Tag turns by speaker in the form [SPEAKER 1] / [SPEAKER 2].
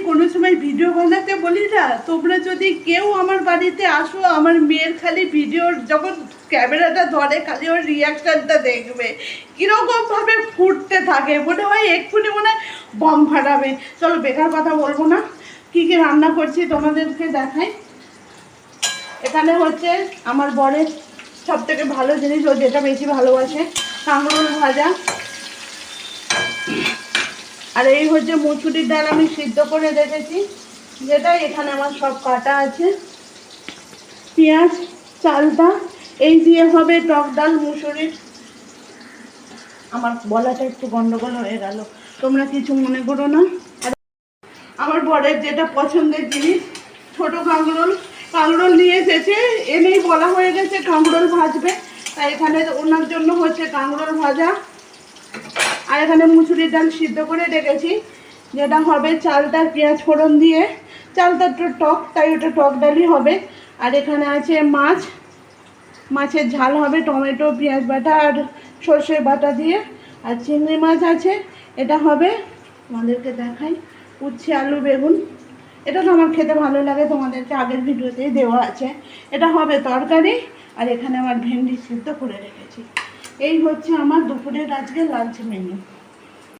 [SPEAKER 1] কোনো সময় ভিডিও বানাতে বলি না, তোমরা যদি কেউ আমার বাড়িতে আসো, আমার মেয়ের খালি ভিডিওর যখন ক্যামেরাটা ধরে খালি ওর রিয়াকশানটা দেখবে, কীরকমভাবে ফুটতে থাকে, মনে হয় এক্ষুনি মনে হয় বম ফাটাবে। চলো বেকার কথা বলবো না, কী কী রান্না করছি তোমাদেরকে দেখাই। এখানে হচ্ছে আমার বরের সব থেকে ভালো জিনিস, ও যেটা বেশি ভালোবাসে, কাঁকরোল ভাজা। আর এই হচ্ছে মুসুরির ডাল আমি সিদ্ধ করে রেখেছি, যেটা এখানে আমার সব কাটা আছে। পেঁয়াজ, চালটা এই দিয়ে হবে টক ডাল মুসুরির। আমার বলাটা একটু গন্ডগোল হয়ে গেল, তোমরা কিছু মনে করো না। আর আমার বরের যেটা পছন্দের জিনিস, ছোট কাঁকরোল, কাঁকরোল নিয়ে এসেছে, এনেই বলা হয়ে গেছে কাঁকরোল ভাজবে, তাই এখানে ওনার জন্য হচ্ছে কাঁকরোল ভাজা। আর এখানে মুসুরির ডাল সিদ্ধ করে রেখেছি, যেটা হবে চালটা পেঁয়াজ ফোড়ন দিয়ে। চালটা একটু টক, তাই ওটা টক ডালই হবে। আর এখানে আছে মাছ, মাছের ঝাল হবে টমেটো পেঁয়াজ বাটা আর সর্ষে বাটা দিয়ে। আর চিংড়ি মাছ আছে, এটা হবে, তোমাদেরকে দেখাই, উচ্ছে আলু বেগুন। এটা তো আমার খেতে ভালো লাগে, তোমাদেরকে আগের ভিডিওতেই দেওয়া আছে। এটা হবে তরকারি। আর এখানে আমার ভেন্ডি সিদ্ধ করে রেখেছি। এই হচ্ছে আমার দুপুরের আজকে লাঞ্চ মেনু।